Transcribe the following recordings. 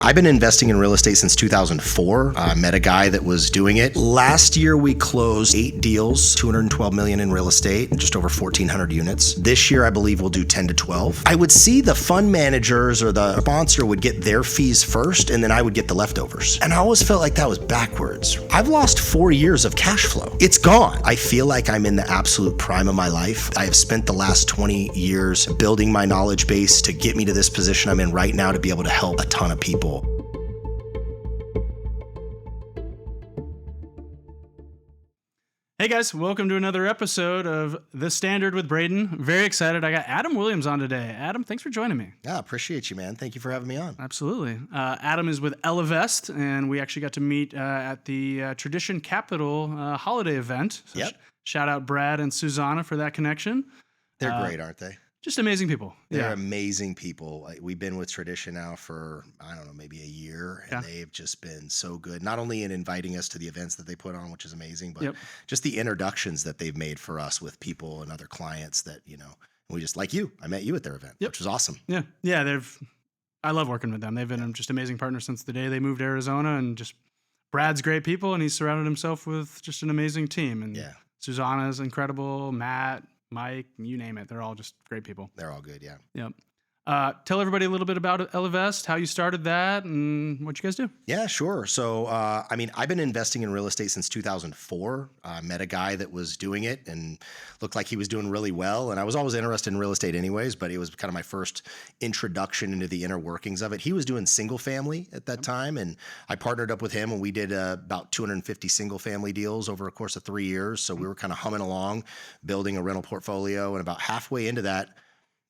I've been investing in real estate since 2004. I met a guy that was doing it. Last year, we closed 8 deals, $212 million in real estate, and just over 1,400 units. This year, I believe we'll do 10 to 12. I would see the fund managers or the sponsor would get their fees first, and then I would get the leftovers. And I always felt like that was backwards. I've lost 4 years of cash flow. It's gone. I feel like I'm in the absolute prime of my life. I have spent the last 20 years building my knowledge base to get me to this position I'm in right now to be able to help a ton of people. Hey guys, welcome to another episode of The Standard with Braydon. Very excited. I got Adam Williams on today. Adam, thanks for joining me. Yeah, appreciate you, man. Thank you for having me on. Absolutely. Adam is with Elevest, and we actually got to meet at the Tradition Capital holiday event. So Yep. Shout out Brad and Susanna for that connection. They're great, aren't they? Just amazing people. They're amazing people. We've been with Tradition now for, I don't know, maybe a year, and they've just been so good, not only in inviting us to the events that they put on, which is amazing, but just the introductions that they've made for us with people and other clients that, we just, like you, I met you at their event, which was awesome. Yeah. I love working with them. They've been just amazing partners since the day they moved to Arizona, and just Brad's great people, and he's surrounded himself with just an amazing team. And Susanna's incredible, Matt, Mike, you name it. They're all just great people. They're all good, yeah. Yep. Tell everybody a little bit about Elevest, how you started that, and what you guys do. Yeah, sure. So, I've been investing in real estate since 2004. I met a guy that was doing it and looked like he was doing really well. And I was always interested in real estate anyways, but it was kind of my first introduction into the inner workings of it. He was doing single family at that time, and I partnered up with him, and we did about 250 single family deals over a course of 3 years. So we were kind of humming along, building a rental portfolio. And about halfway into that,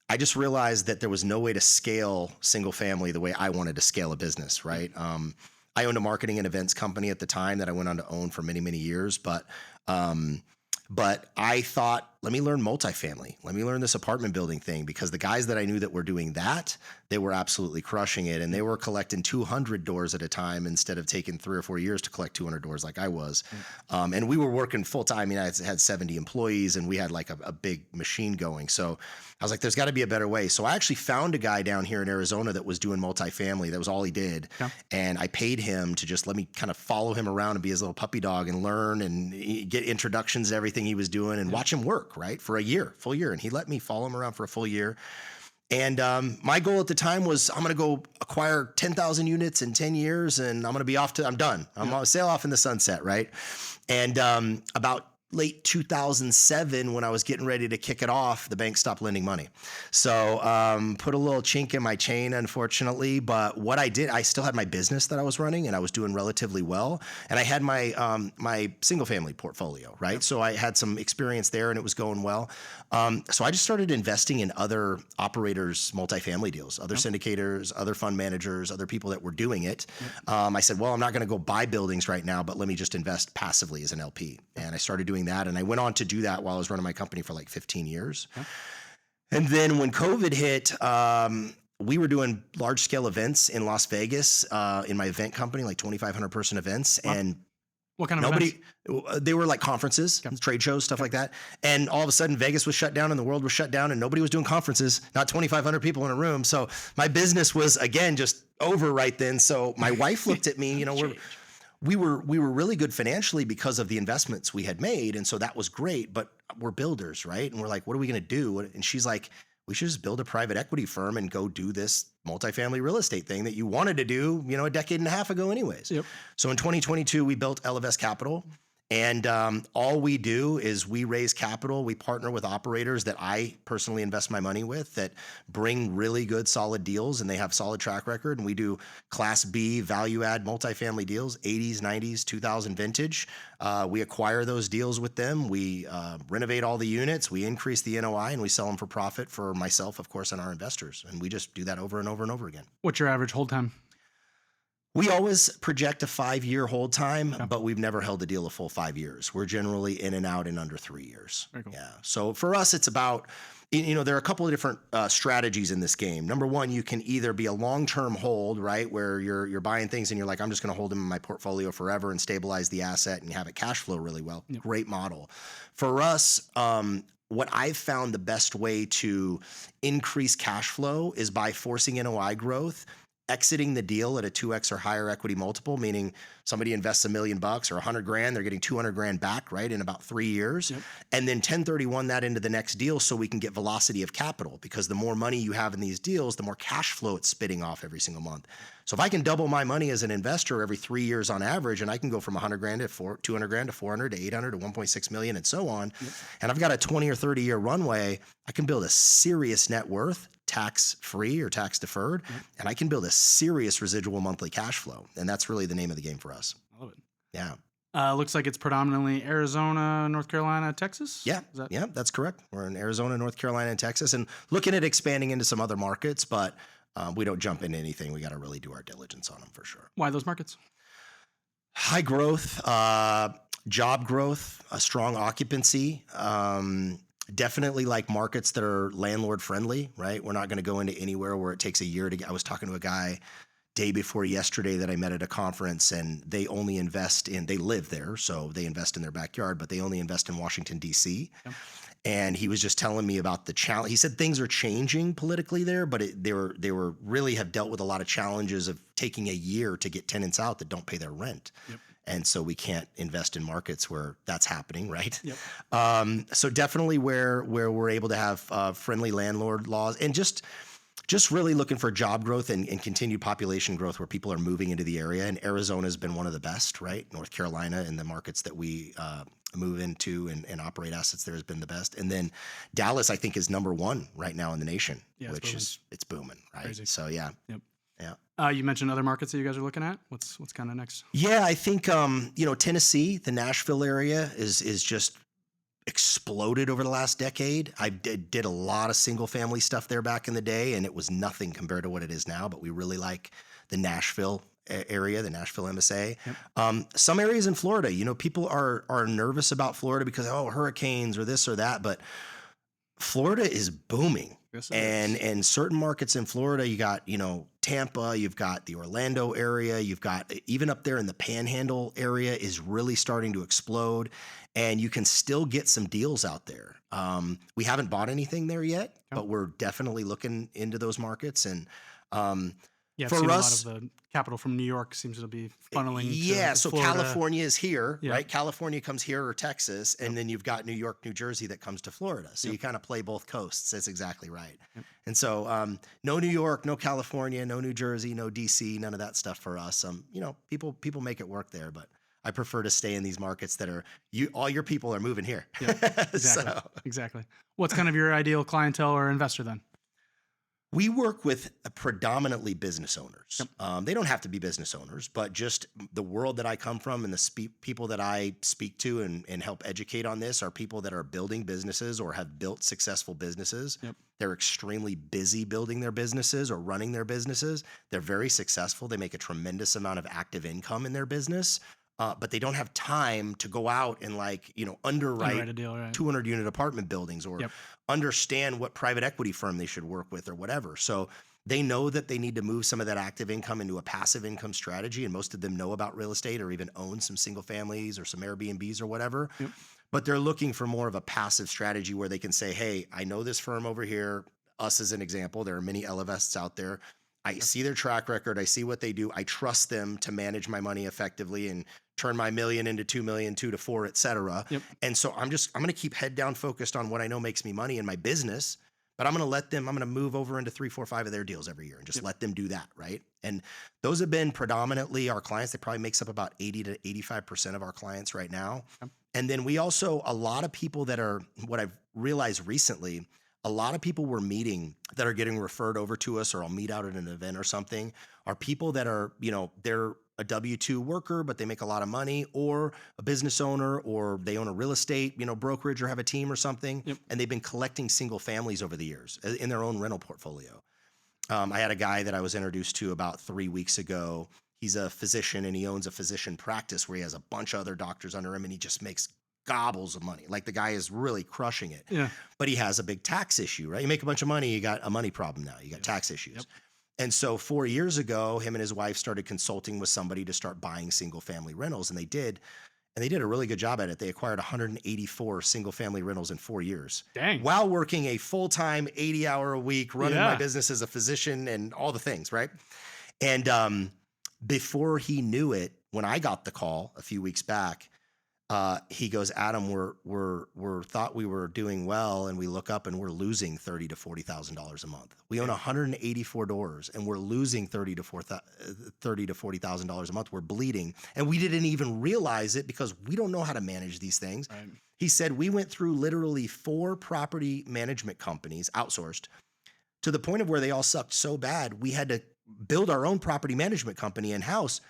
I just realized that there was no way to scale single family the way I wanted to scale a business, right? I owned a marketing and events company at the time that I went on to own for many, many years. But I thought, let me learn multifamily. Let me learn this apartment building thing, because the guys that I knew that were doing that, they were absolutely crushing it. And they were collecting 200 doors at a time instead of taking 3 or 4 years to collect 200 doors like I was. And we were working full time. I mean, I had 70 employees, and we had like a big machine going. So I was like, there's got to be a better way. So I actually found a guy down here in Arizona that was doing multifamily. That was all he did. Yeah. And I paid him to just let me kind of follow him around and be his little puppy dog and learn and get introductions to everything he was doing and watch him work, right? For a year, full year. And he let me follow him around for a full year. And my goal at the time was, I'm going to go acquire 10,000 units in 10 years, and I'm going to be off I'm done. I'm going to sail off in the sunset, right? And about late 2007, when I was getting ready to kick it off, the bank stopped lending money. So put a little chink in my chain, unfortunately. But what I did, I still had my business that I was running, and I was doing relatively well. And I had my my single family portfolio, right? Yep. So I had some experience there, and it was going well. So I just started investing in other operators' multifamily deals, other syndicators, other fund managers, other people that were doing it. I said, well, I'm not going to go buy buildings right now, but let me just invest passively as an LP. And I started doing that. And I went on to do that while I was running my company for like 15 years. Okay. And then when COVID hit, we were doing large scale events in Las Vegas in my event company, like 2,500 person events. Wow. And what kind of events? They were like conferences, trade shows, stuff like that. And all of a sudden Vegas was shut down and the world was shut down and nobody was doing conferences, not 2,500 people in a room. So my business was, again, just over right then. So my wife looked at me, we were really good financially because of the investments we had made. And so that was great, but we're builders, right? And we're like, what are we going to do? And she's like, we should just build a private equity firm and go do this multifamily real estate thing that you wanted to do, a decade and a half ago anyways. Yep. So in 2022, we built Elevest Capital. And all we do is we raise capital. We partner with operators that I personally invest my money with that bring really good, solid deals, and they have solid track record. And we do Class B value add multifamily deals, 80s, 90s, 2000 vintage. We acquire those deals with them. We renovate all the units. We increase the NOI, and we sell them for profit for myself, of course, and our investors. And we just do that over and over and over again. What's your average hold time? We always project a 5-year hold time, but we've never held a deal a full 5 years. We're generally in and out in under 3 years. Very cool. Yeah. So for us, it's about, there are a couple of different strategies in this game. Number one, you can either be a long-term hold, right, where you're buying things and you're like, I'm just going to hold them in my portfolio forever and stabilize the asset and have it cash flow really well. Yep. Great model. For us, what I've found the best way to increase cash flow is by forcing NOI growth exiting the deal at a 2x or higher equity multiple, meaning somebody invests $1 million or $100,000, they're getting $200,000 back, right, in about 3 years, and then 1031 that into the next deal so we can get velocity of capital, because the more money you have in these deals, the more cash flow it's spitting off every single month. So if I can double my money as an investor every 3 years on average, and I can go from $100,000 to $200,000 to $400,000 to $800,000 to $1.6 million and so on, and I've got a 20 or 30 year runway, I can build a serious net worth, tax free or tax deferred, and I can build a serious residual monthly cash flow. And that's really the name of the game for us. I love it. Yeah. Looks like it's predominantly Arizona, North Carolina, Texas. Yeah, that's correct. We're in Arizona, North Carolina, and Texas, and looking at expanding into some other markets, but we don't jump into anything. We got to really do our diligence on them for sure. Why those markets? High growth, job growth, a strong occupancy. Definitely like markets that are landlord friendly, right? We're not going to go into anywhere where it takes a year to get. I was talking to a guy day before yesterday that I met at a conference, and they only invest in, they live there, so they invest in their backyard, but they only invest in Washington, D.C. Yep. And he was just telling me about the challenge. He said things are changing politically there, but they were really have dealt with a lot of challenges of taking a year to get tenants out that don't pay their rent. Yep. And so we can't invest in markets where that's happening, right? Yep. So definitely where we're able to have friendly landlord laws, and just really looking for job growth and continued population growth where people are moving into the area. And Arizona has been one of the best, right? North Carolina and the markets that we move into and operate assets there has been the best. And then Dallas, I think, is number one right now in the nation, which it's booming, right? Crazy. So yeah. Yep. Yeah. You mentioned other markets that you guys are looking at. What's kind of next? Yeah, I think Tennessee, the Nashville area is just exploded over the last decade. I did a lot of single family stuff there back in the day, and it was nothing compared to what it is now. But we really like the Nashville area, the Nashville MSA. Yep. Some areas in Florida, people are nervous about Florida because hurricanes or this or that, but Florida is booming. Yes, and certain markets in Florida, you got, Tampa, you've got the Orlando area, you've got even up there in the Panhandle area is really starting to explode, and you can still get some deals out there. We haven't bought anything there yet, but we're definitely looking into those markets. And for us, a lot of the capital from New York seems to be funneling. So Florida. California is here, right? California comes here, or Texas, and then you've got New York, New Jersey that comes to Florida. So you kind of play both coasts. That's exactly right. Yep. And so no New York, no California, no New Jersey, no DC, none of that stuff for us. People make it work there, but I prefer to stay in these markets that are all your people are moving here. Yep. Exactly. Exactly. What's kind of your ideal clientele or investor then? We work with predominantly business owners. Yep. They don't have to be business owners, but just the world that I come from and the people that I speak to and help educate on this are people that are building businesses or have built successful businesses. Yep. They're extremely busy building their businesses or running their businesses. They're very successful. They make a tremendous amount of active income in their business. But they don't have time to go out and underwrite a deal, right? 200 unit apartment buildings or understand what private equity firm they should work with or whatever. So they know that they need to move some of that active income into a passive income strategy. And most of them know about real estate or even own some single families or some Airbnbs or whatever. Yep. But they're looking for more of a passive strategy where they can say, hey, I know this firm over here, us as an example. There are many Elevests out there. I see their track record. I see what they do. I trust them to manage my money effectively and turn my $1 million into $2 million, 2 to 4, et cetera. Yep. And so I'm going to keep head down focused on what I know makes me money in my business, but I'm going to move over into 3, 4, 5 of their deals every year and just let them do that. Right. And those have been predominantly our clients. They probably makes up about 80 to 85% of our clients right now. Yep. And then we also, a lot of people that are, what I've realized recently, a lot of people we're meeting that are getting referred over to us, or I'll meet out at an event or something, are people that are, they're a W-2 worker, but they make a lot of money, or a business owner, or they own a real estate, brokerage, or have a team or something. Yep. And they've been collecting single families over the years in their own rental portfolio. I had a guy that I was introduced to about 3 weeks ago. He's a physician and he owns a physician practice where he has a bunch of other doctors under him, and he just makes gobbles of money. Like, the guy is really crushing it. Yeah. But he has a big tax issue, right? You make a bunch of money, you got a money problem now. You got tax issues. Yep. And so 4 years ago, him and his wife started consulting with somebody to start buying single family rentals. And they did a really good job at it. They acquired 184 single family rentals in 4 years. Dang. While working a full-time 80-hour a week, running my business as a physician and all the things, right? And before he knew it, when I got the call a few weeks back, he goes, Adam, we're thought we were doing well, and we look up and we're losing $30,000 to $40,000 a month. We own 184 doors, and we're losing $30,000 to $40,000 a month. We're bleeding, and we didn't even realize it because we don't know how to manage these things. Right. He said we went through literally 4 property management companies, outsourced, to the point of where they all sucked so bad we had to build our own property management company in-house.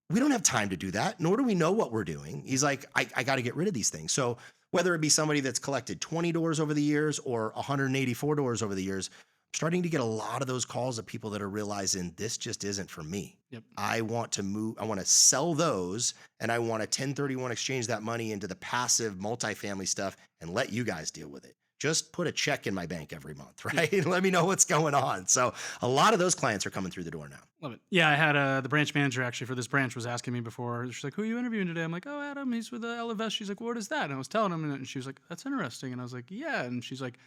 We don't have time to do that, nor do we know what we're doing. He's like, I got to get rid of these things. So whether it be somebody that's collected 20 doors over the years or 184 doors over the years, I'm starting to get a lot of those calls of people that are realizing this just isn't for me. Yep. I want to move. I want to sell those, and I want to 1031 exchange that money into the passive multifamily stuff and let you guys deal with it. Just put a check in my bank every month, right? And let me know what's going on. So a lot of those clients are coming through the door now. Love it. Yeah, I had the branch manager actually for this branch was asking me before. She's like, "Who are you interviewing today?" I'm like, "Oh, Adam, he's with Elevest." She's like, "What is that?" And I was telling him, and she was like, "That's interesting." And I was like, "Yeah." And she's like,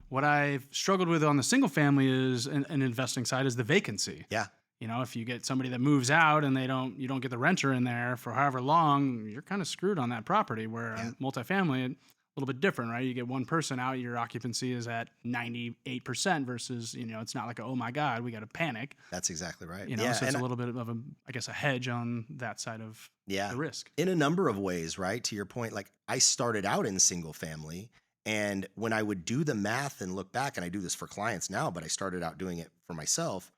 "What I've struggled with on the single family is an investing side is the vacancy. Yeah. You know, if you get somebody that moves out and you don't get the renter in there for however long, you're kind of screwed on that property. Where multifamily, a little bit different, right? You get one person out, your occupancy is at 98% versus, it's not like, oh my God, we got to panic. That's exactly right. So it's a little bit of a hedge on that side of the risk. In a number of ways, right? To your point, like I started out in single family, and when I would do the math and look back, and I do this for clients now, but I started out doing it for myself,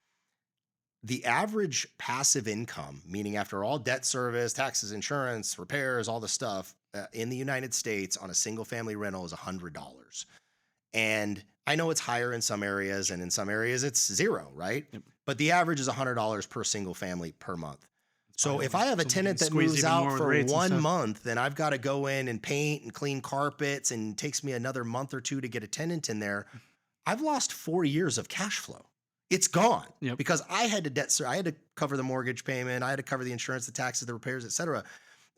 the average passive income, meaning after all debt service, taxes, insurance, repairs, all the stuff, in the United States on a single family rental is $100. And I know it's higher in some areas, and in some areas it's zero, right? Yep. But the average is $100 per single family per month. So if I have a tenant that moves out for 1 month, then I've got to go in and paint and clean carpets, and it takes me another month or 2 to get a tenant in there. I've lost 4 years of cash flow. It's gone because I had to cover the mortgage payment. I had to cover the insurance, the taxes, the repairs, et cetera.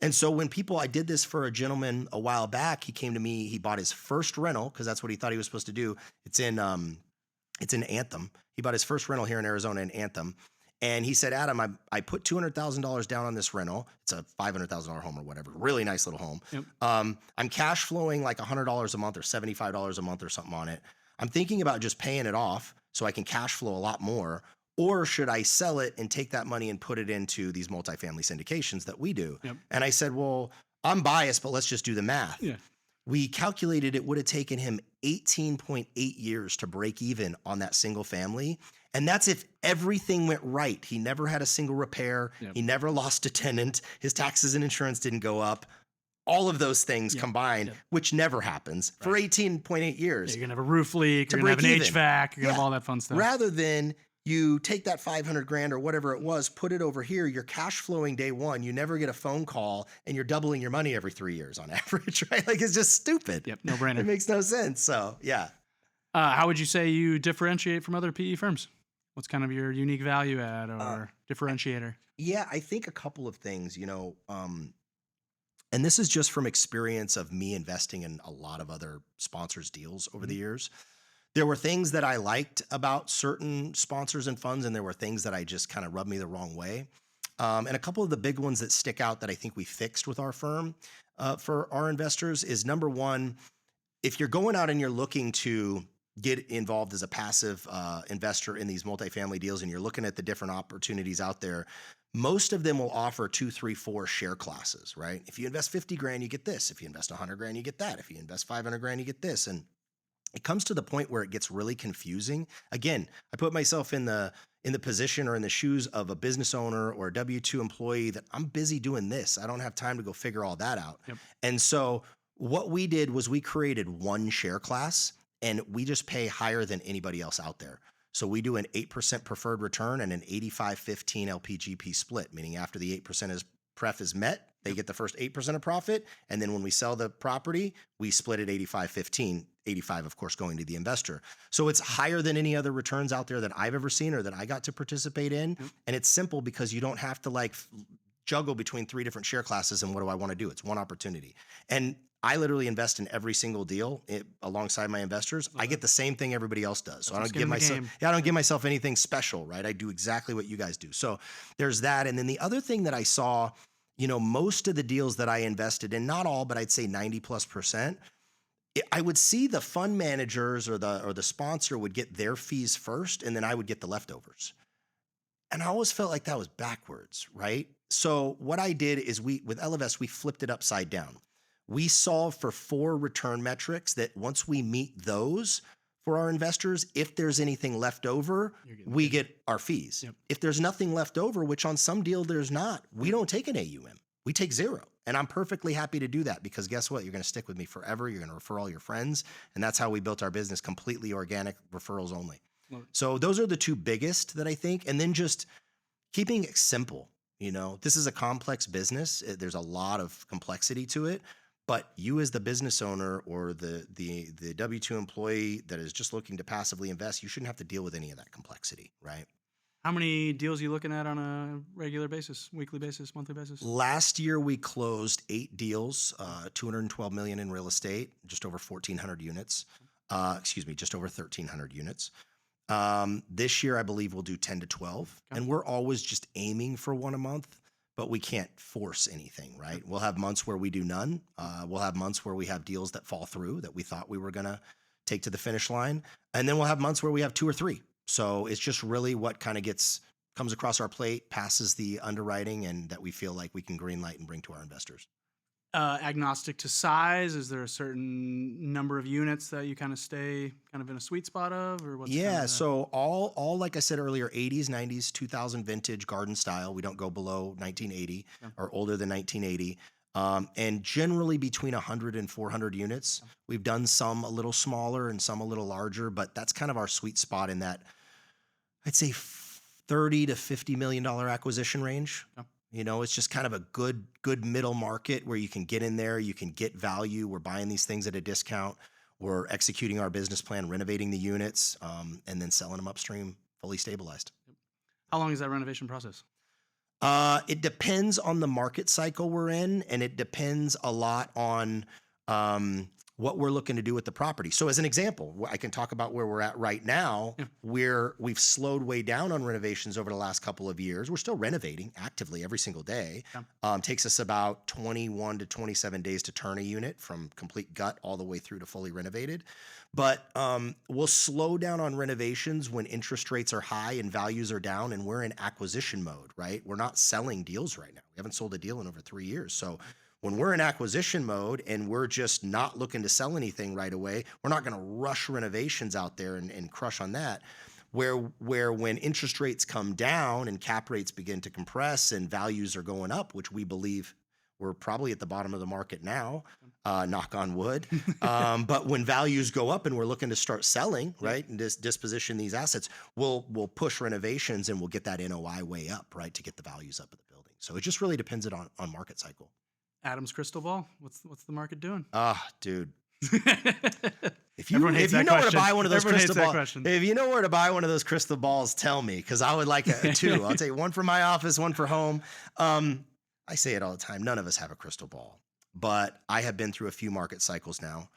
And so when I did this for a gentleman a while back, he came to me, he bought his first rental because that's what he thought he was supposed to do. It's in Anthem. He bought his first rental here in Arizona in Anthem. And he said, Adam, I put $200,000 down on this rental. It's a $500,000 home or whatever. Really nice little home. Yep. I'm cash flowing like $100 a month or $75 a month or something on it. I'm thinking about just paying it off so I can cash flow a lot more. Or should I sell it and take that money and put it into these multifamily syndications that we do? Yep. And I said, well, I'm biased, but let's just do the math. Yeah. We calculated it would have taken him 18.8 years to break even on that single family. And that's if everything went right. He never had a single repair. Yep. He never lost a tenant. His taxes and insurance didn't go up. All of those things combined, which never happens for 18.8 years. Yeah, you're going to have a roof leak. You're going to have an HVAC. You're going to have all that fun stuff. Rather than you take that $500,000 or whatever it was, put it over here, you're cash flowing day one, you never get a phone call, and you're doubling your money every 3 years on average, right? Like it's just stupid. Yep, no brainer. It makes no sense. So yeah. How would you say you differentiate from other PE firms? What's kind of your unique value add or differentiator? Yeah, I think a couple of things, and this is just from experience of me investing in a lot of other sponsors' deals over the years. There were things that I liked about certain sponsors and funds, and there were things that I just kind of rubbed me the wrong way. And a couple of the big ones that stick out that I think we fixed with our firm for our investors is, number one, if you're going out and you're looking to get involved as a passive investor in these multifamily deals and you're looking at the different opportunities out there, most of them will offer 2, 3, 4 share classes, right? If you invest $50,000, you get this. If you invest $100,000, you get that. If you invest $500,000, you get this. And it comes to the point where it gets really confusing. Again, I put myself in the position or in the shoes of a business owner or a W-2 employee that I'm busy doing this. I don't have time to go figure all that out. Yep. And so what we did was we created one share class, and we just pay higher than anybody else out there. So we do an 8% preferred return and an 85-15 LPGP split, meaning after the 8% pref is met, they get the first 8% of profit. And then when we sell the property, we split it 85-15, 85, of course, going to the investor. So it's higher than any other returns out there that I've ever seen or that I got to participate in. And it's simple because you don't have to juggle between 3 different share classes, and what do I want to do? It's one opportunity. And I literally invest in every single deal alongside my investors. I get the same thing everybody else does. So I don't give myself anything special, right? I do exactly what you guys do. So there's that. And then the other thing that I saw, most of the deals that I invested in, not all, but I'd say 90+%, I would see the fund managers or the sponsor would get their fees first, and then I would get the leftovers. And I always felt like that was backwards, right? So what I did is with Elevest, we flipped it upside down. We solve for 4 return metrics that once we meet those for our investors, if there's anything left over, we get our fees. Yep. If there's nothing left over, which on some deal there's not, we don't take an AUM. We take 0. And I'm perfectly happy to do that because guess what? You're going to stick with me forever. You're going to refer all your friends. And that's how we built our business, completely organic, referrals only. So those are the 2 biggest that I think. And then just keeping it simple. This is a complex business. There's a lot of complexity to it. But you as the business owner or the W-2 employee that is just looking to passively invest, you shouldn't have to deal with any of that complexity, right? How many deals are you looking at on a regular basis, weekly basis, monthly basis? Last year, we closed 8 deals, $212 million in real estate, just over 1,400 units. Just over 1,300 units. This year, I believe we'll do 10 to 12. Okay. And we're always just aiming for 1 a month. But we can't force anything, right? We'll have months where we do none. We'll have months where we have deals that fall through that we thought we were going to take to the finish line. And then we'll have months where we have 2 or 3. So it's just really what kind of comes across our plate, passes the underwriting, and that we feel like we can green light and bring to our investors. Agnostic to size? Is there a certain number of units that you kind of stay kind of in a sweet spot of, or what's? Yeah, so all like I said earlier, 80s, 90s, 2000 vintage garden style. We don't go below 1980 or older than 1980. And generally between 100 and 400 units. We've done some a little smaller and some a little larger, but that's kind of our sweet spot in that, I'd say $30 to $50 million acquisition range. It's just kind of a good middle market where you can get in there, you can get value. We're buying these things at a discount. We're executing our business plan, renovating the units, and then selling them upstream, fully stabilized. How long is that renovation process? It depends on the market cycle we're in, and it depends a lot on what we're looking to do with the property. So as an example, I can talk about where we're at right now, where we've slowed way down on renovations over the last couple of years. We're still renovating actively every single day. Takes us about 21 to 27 days to turn a unit from complete gut all the way through to fully renovated. But we'll slow down on renovations when interest rates are high and values are down and we're in acquisition mode, right? We're not selling deals right now. We haven't sold a deal in over 3 years. So when we're in acquisition mode and we're just not looking to sell anything right away, we're not going to rush renovations out there and crush on that. Where when interest rates come down and cap rates begin to compress and values are going up, which we believe we're probably at the bottom of the market now, knock on wood. But when values go up and we're looking to start selling, right, and disposition these assets, we'll push renovations and we'll get that NOI way up, right, to get the values up of the building. So it just really depends on market cycle. Adam's crystal ball. What's the market doing? Dude. If you know where to buy one of those crystal balls, if you know where to buy one of those crystal balls, tell me, because I would like 2. I'll take one for my office, one for home. I say it all the time. None of us have a crystal ball, but I have been through a few market cycles now.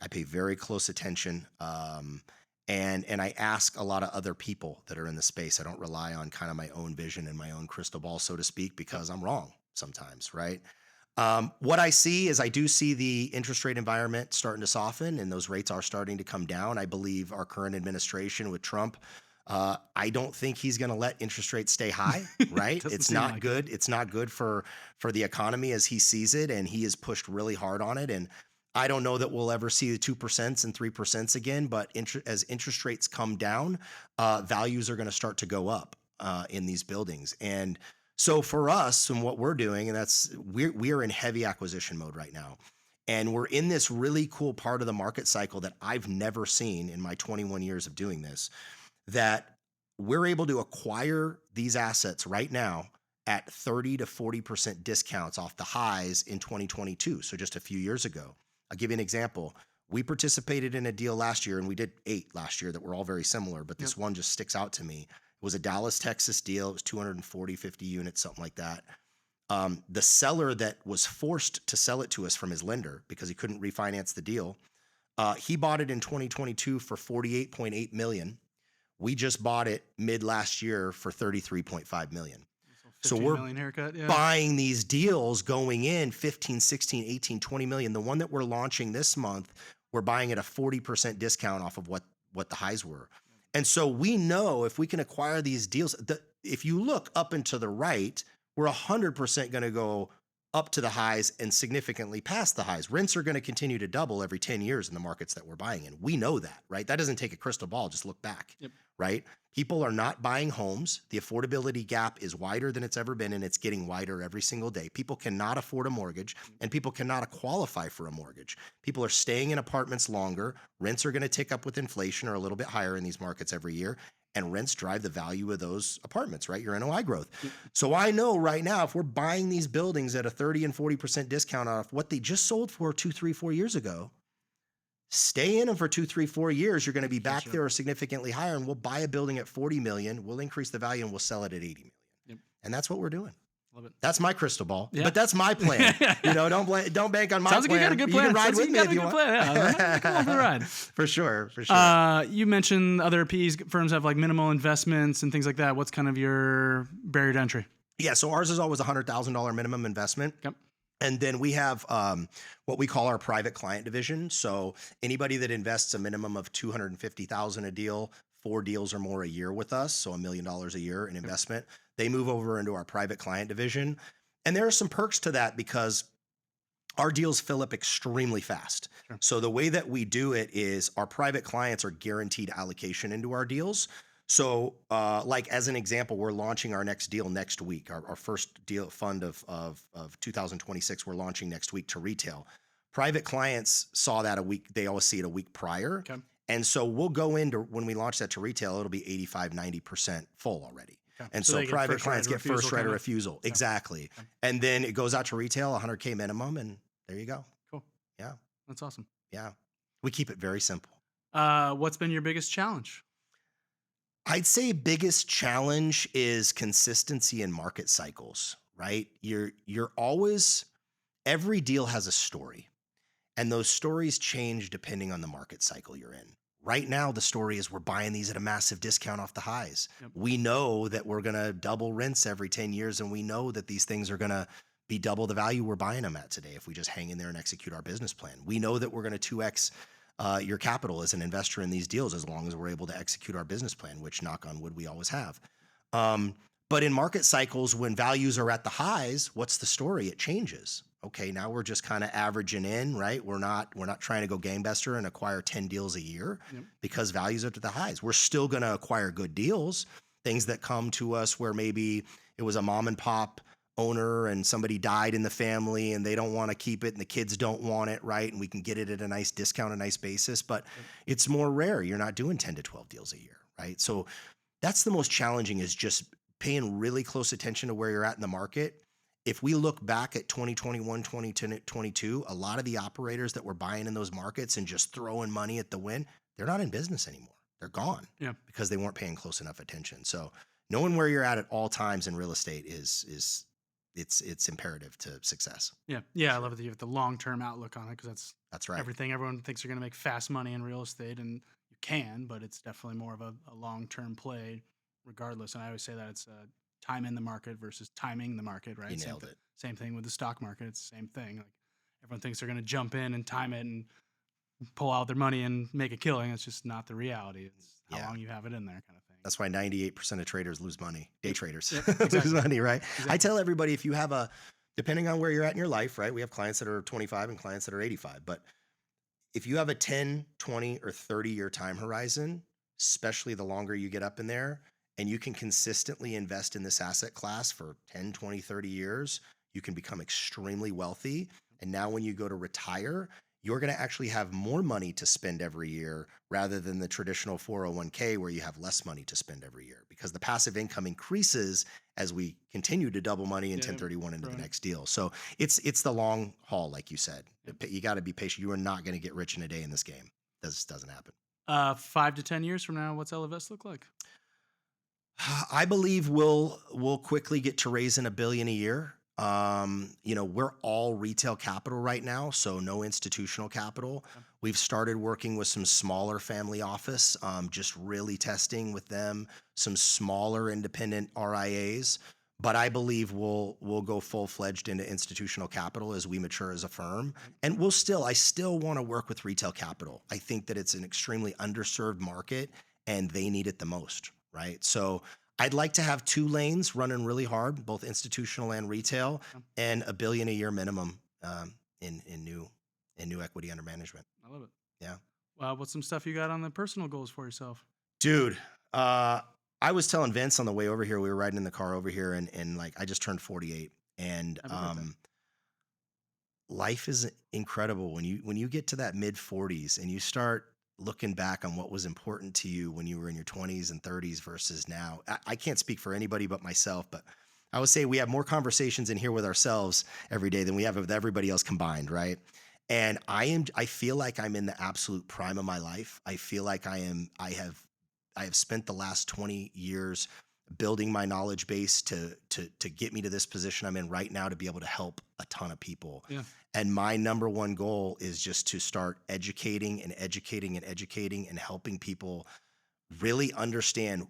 I pay very close attention, and I ask a lot of other people that are in the space. I don't rely on kind of my own vision and my own crystal ball, so to speak, because I'm wrong sometimes, right? What I see is I do see the interest rate environment starting to soften and those rates are starting to come down. I believe our current administration with Trump, I don't think he's going to let interest rates stay high, right? It's not good. It's not good for the economy as he sees it. And he has pushed really hard on it. And I don't know that we'll ever see the 2% and 3% again, but as interest rates come down, values are going to start to go up in these buildings. And so for us and what we're doing, and that's we are in heavy acquisition mode right now. And we're in this really cool part of the market cycle that I've never seen in my 21 years of doing this, that we're able to acquire these assets right now at 30 to 40% discounts off the highs in 2022. So just a few years ago. I'll give you an example. We participated in a deal last year, and we did 8 last year that were all very similar, but this one just sticks out to me. It was a Dallas, Texas deal. It was 240, 50 units, something like that. The seller that was forced to sell it to us from his lender because he couldn't refinance the deal, he bought it in 2022 for $48.8 million. We just bought it mid last year for $33.5 million. So we're million haircut, buying these deals going in 15, 16, 18, 20 million. The one that we're launching this month, we're buying at a 40% discount off of what the highs were. And so we know if we can acquire these deals, if you look up and to the right, we're 100% going to go up to the highs and significantly past the highs. Rents are going to continue to double every 10 years in the markets that we're buying in. We know that, right? That doesn't take a crystal ball. Just look back, right? People are not buying homes. The affordability gap is wider than it's ever been, and it's getting wider every single day. People cannot afford a mortgage, and people cannot qualify for a mortgage. People are staying in apartments longer. Rents are going to tick up with inflation or a little bit higher in these markets every year. And rents drive the value of those apartments, right? Your NOI growth. So I know right now, if we're buying these buildings at a 30 and 40% discount off what they just sold for 2, 3, 4 years ago, stay in them for 2, 3, 4 years. You're going to be back there or significantly higher, and we'll buy a building at 40 million. We'll increase the value and we'll sell it at 80 million. And that's what we're doing. Love it. That's my crystal ball, but that's my plan. Don't bank on my plan. Sounds like you got a good plan. You can ride with me if you want. Come on for the ride. For sure. You mentioned other PE firms have like minimal investments and things like that. What's kind of your barrier to entry? Yeah, so ours is always $100,000 minimum investment. Yep. And then we have what we call our private client division. So anybody that invests a minimum of $250,000 a deal, 4 deals or more a year with us, so $1 million a year in investment, they move over into our private client division. And there are some perks to that because our deals fill up extremely fast. Sure. So the way that we do it is our private clients are guaranteed allocation into our deals. So like as an example, we're launching our next deal next week. Our first deal fund of 2026, we're launching next week to retail. Private clients saw that a week. They always see it a week prior. Okay. And so we'll go into, when we launch that to retail, it'll be 85, 90% full already. Okay. And so private clients get first right of refusal. Okay. Exactly. Okay. And then it goes out to retail, 100K minimum, and there you go. Cool. Yeah. That's awesome. Yeah. We keep it very simple. What's been your biggest challenge? I'd say biggest challenge is consistency in market cycles, right? You're always, every deal has a story, and those stories change depending on the market cycle you're in. Right now, the story is we're buying these at a massive discount off the highs. Yep. We know that we're going to double rents every 10 years, and we know that these things are going to be double the value we're buying them at today if we just hang in there and execute our business plan. We know that we're going to 2x your capital as an investor in these deals as long as we're able to execute our business plan, which, knock on wood, we always have. But in market cycles, when values are at the highs, what's the story? It changes. Okay, now we're just kind of averaging in, right? We're not trying to go gangbuster and acquire 10 deals a year. Yep. Because values are at the highs. We're still going to acquire good deals, things that come to us where maybe it was a mom and pop owner and somebody died in the family and they don't want to keep it and the kids don't want it, right? And we can get it at a nice discount, a nice basis, but it's more rare. You're not doing 10 to 12 deals a year, right? So that's the most challenging, is just paying really close attention to where you're at in the market. If we look back at 2021, 2022, a lot of the operators that were buying in those markets and just throwing money at the wind, they're not in business anymore. They're gone. Yeah. Because they weren't paying close enough attention. So knowing where you're at all times in real estate is it's imperative to success. Yeah. Yeah. I love that you have the long-term outlook on it, because that's right. Everything, everyone thinks you're going to make fast money in real estate, and you can, but it's definitely more of a long-term play regardless. And I always say that it's time in the market versus timing the market, right? You nailed it. Same thing with the stock market. It's the same thing. Like, everyone thinks they're going to jump in and time it and pull out their money and make a killing. It's just not the reality. It's how long you have it in there, kind of thing. That's why 98% of traders lose money. Day traders exactly. lose money, right? Exactly. I tell everybody, if you have depending on where you're at in your life, right? We have clients that are 25 and clients that are 85. But if you have a 10, 20, or 30-year time horizon, especially the longer you get up in there, and you can consistently invest in this asset class for 10, 20, 30 years, you can become extremely wealthy. And now when you go to retire, you're going to actually have more money to spend every year rather than the traditional 401k where you have less money to spend every year, because the passive income increases as we continue to double money in 1031 into the next deal. So it's the long haul, like you said. You got to be patient. You are not going to get rich in a day in this game. This doesn't happen. 5 to 10 years from now, what's Elevest look like? I believe we'll quickly get to raising $1 billion a year. We're all retail capital right now, so no institutional capital. Okay. We've started working with some smaller family office, just really testing with them, some smaller independent RIAs. But I believe we'll go full fledged into institutional capital as we mature as a firm. Yep. And I still want to work with retail capital. I think that it's an extremely underserved market and they need it the most, right? So I'd like to have 2 lanes running really hard, both institutional and retail, Yeah, and $1 billion a year minimum in new equity under management. I love it. Yeah, What's some stuff you got on the personal goals for yourself? dude. I was telling Vince on the way over here. We were riding in the car over here, and like I just turned 48, and Happy birthday. life is incredible when you get to that mid 40s and you start looking back on what was important to you when you were in your 20s and 30s versus now. I can't speak for anybody but myself, but I would say we have more conversations in here with ourselves every day than we have with everybody else combined, right? And I feel like I'm in the absolute prime of my life. I feel like I have spent the last 20 years building my knowledge base to get me to this position I'm in right now to be able to help a ton of people. Yeah. And my number one goal is just to start educating and educating and educating and helping people really understand,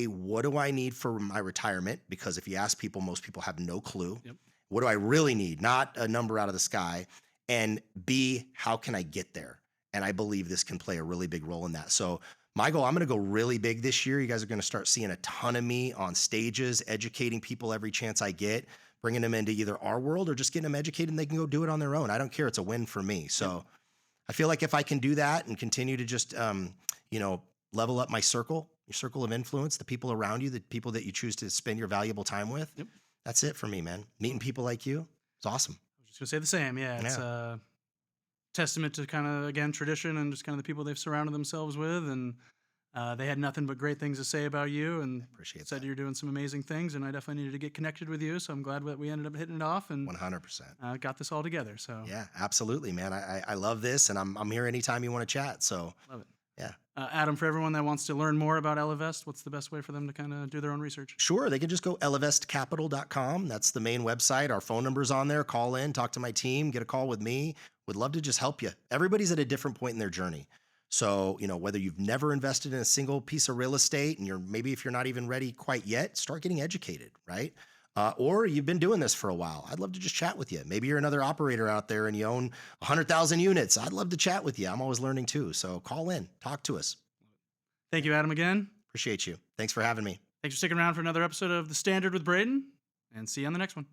what do I need for my retirement? Because if you ask people, most people have no clue. Yep. What do I really need? Not a number out of the sky. And B, how can I get there? And I believe this can play a really big role in that. So my goal, I'm going to go really big this year. You guys are going to start seeing a ton of me on stages, educating people every chance I get, bringing them into either our world or just getting them educated and they can go do it on their own. I don't care. It's a win for me. So I feel like if I can do that and continue to just, level up my circle, your circle of influence, the people around you, the people that you choose to spend your valuable time with, Yep. that's it for me, man. Meeting people like you, it's awesome. I was just gonna say the same. Yeah, it's Yeah. a testament to kind of again tradition and just kind of the people they've surrounded themselves with, and they had nothing but great things to say about you, and Appreciate said that. you're doing some amazing things. And I definitely needed to get connected with you, so I'm glad that we ended up hitting it off and 100%. got this all together. So Yeah, absolutely, man. I love this and I'm here anytime you want to chat. So love it. yeah. Adam, for everyone that wants to learn more about Elevest, what's the best way for them to kind of do their own research? Sure, they can just go elevestcapital.com. That's the main website. Our phone number's on there. Call in, talk to my team, get a call with me. Would love to just help you. Everybody's at a different point in their journey. So, whether you've never invested in a single piece of real estate and maybe if you're not even ready quite yet, start getting educated, right? Or you've been doing this for a while. I'd love to just chat with you. Maybe you're another operator out there and you own 100,000 units. I'd love to chat with you. I'm always learning too. So call in, talk to us. Thank you, Adam, again. Appreciate you. Thanks for having me. Thanks for sticking around for another episode of The Standard with Braydon, and see you on the next one.